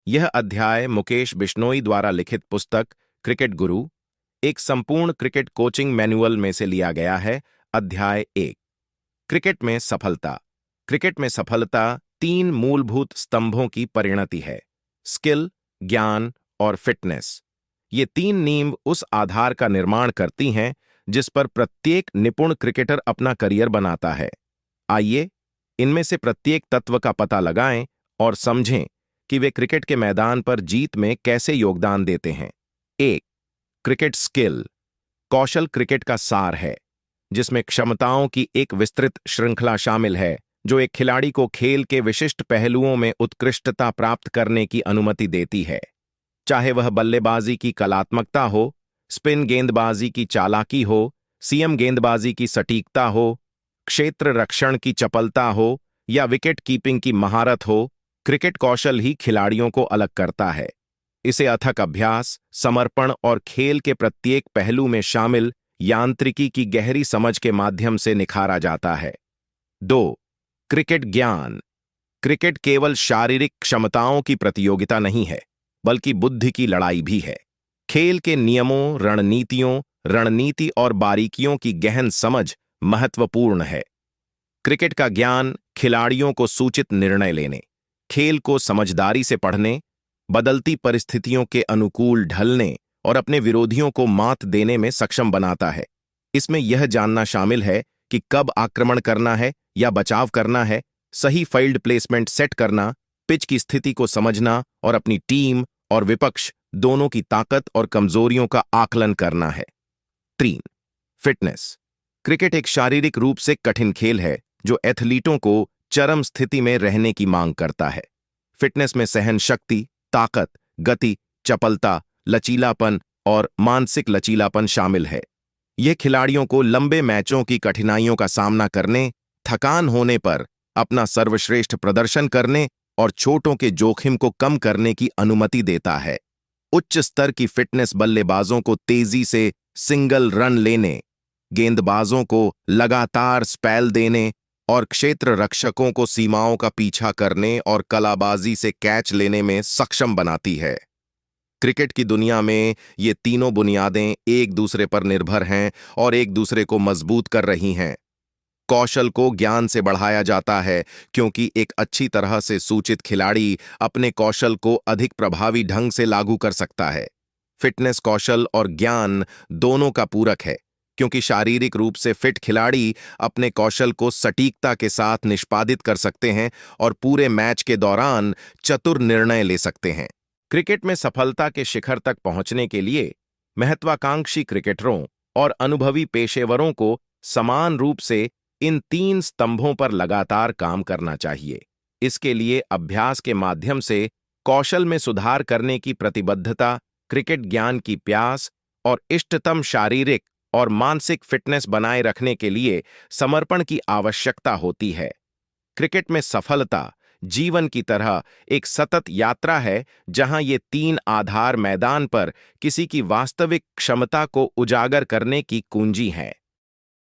यह अध्याय मुकेश बिश्नोई द्वारा लिखित पुस्तक क्रिकेट गुरु, एक संपूर्ण क्रिकेट कोचिंग मैनुअल में से लिया गया है। अध्याय 1। क्रिकेट में सफलता। क्रिकेट में सफलता 3 मूलभूत स्तंभों की परिणति है: स्किल, ज्ञान और फिटनेस। ये 3 नींव उस आधार का निर्माण करती हैं जिस पर प्रत्येक निपुण क्रिकेटर अपना करियर बनाता है। आइए इनमें से प्रत्येक तत्व का पता लगाएं और समझें कि वे क्रिकेट के मैदान पर जीत में कैसे योगदान देते हैं। 1। Cricket skill. कौशल क्रिकेट का सार है, जिसमें क्षमताओं की एक विस्तृत श्रृंखला शामिल है जो एक खिलाड़ी को खेल के विशिष्ट पहलुओं में उत्कृष्टता प्राप्त करने की अनुमति देती है। चाहे वह बल्लेबाजी की कलात्मकता हो, स्पिन गेंदबाजी की चालाकी हो, सीएम गेंदबाजी की सटीकता हो, क्षेत्र रक्षण की चपलता हो या विकेट कीपिंग की महारत हो, क्रिकेट कौशल ही खिलाड़ियों को अलग करता है। इसे अथक अभ्यास, समर्पण और खेल के प्रत्येक पहलू में शामिल यांत्रिकी की गहरी समझ के माध्यम से निखारा जाता है। 2। क्रिकेट ज्ञान। क्रिकेट केवल शारीरिक क्षमताओं की प्रतियोगिता नहीं है, बल्कि बुद्धि की लड़ाई भी है। खेल के नियमों, रणनीति और बारीकियों की गहन समझ महत्वपूर्ण है। क्रिकेट का ज्ञान खिलाड़ियों को सूचित निर्णय लेने, खेल को समझदारी से पढ़ने, बदलती परिस्थितियों के अनुकूल ढलने और अपने विरोधियों को मात देने में सक्षम बनाता है। इसमें यह जानना शामिल है कि कब आक्रमण करना है या बचाव करना है, सही फील्ड प्लेसमेंट सेट करना, पिच की स्थिति को समझना और अपनी टीम और विपक्ष दोनों की ताकत और कमजोरियों का आकलन करना है। 3। फिटनेस। क्रिकेट एक शारीरिक रूप से कठिन खेल है जो एथलीटों को चरम स्थिति में रहने की मांग करता है। फिटनेस में सहन शक्ति, ताकत, गति, चपलता, लचीलापन और मानसिक लचीलापन शामिल है। यह खिलाड़ियों को लंबे मैचों की कठिनाइयों का सामना करने, थकान होने पर अपना सर्वश्रेष्ठ प्रदर्शन करने और चोटों के जोखिम को कम करने की अनुमति देता है। उच्च स्तर की फिटनेस बल्लेबाजों को तेजी से सिंगल रन लेने, गेंदबाजों को लगातार स्पेल देने और क्षेत्र रक्षकों को सीमाओं का पीछा करने और कलाबाजी से कैच लेने में सक्षम बनाती है। क्रिकेट की दुनिया में ये तीनों बुनियादें एक दूसरे पर निर्भर हैं और एक दूसरे को मजबूत कर रही हैं। कौशल को ज्ञान से बढ़ाया जाता है क्योंकि एक अच्छी तरह से सूचित खिलाड़ी अपने कौशल को अधिक प्रभावी ढंग से लागू कर सकता है। फिटनेस कौशल और ज्ञान दोनों का पूरक है, क्योंकि शारीरिक रूप से फिट खिलाड़ी अपने कौशल को सटीकता के साथ निष्पादित कर सकते हैं और पूरे मैच के दौरान चतुर निर्णय ले सकते हैं। क्रिकेट में सफलता के शिखर तक पहुंचने के लिए महत्वाकांक्षी क्रिकेटरों और अनुभवी पेशेवरों को समान रूप से इन 3 स्तंभों पर लगातार काम करना चाहिए। इसके लिए अभ्यास के माध्यम से कौशल में सुधार करने की प्रतिबद्धता, क्रिकेट ज्ञान की प्यास और इष्टतम शारीरिक और मानसिक फिटनेस बनाए रखने के लिए समर्पण की आवश्यकता होती है। क्रिकेट में सफलता जीवन की तरह एक सतत यात्रा है, जहां ये 3 आधार मैदान पर किसी की वास्तविक क्षमता को उजागर करने की कुंजी हैं।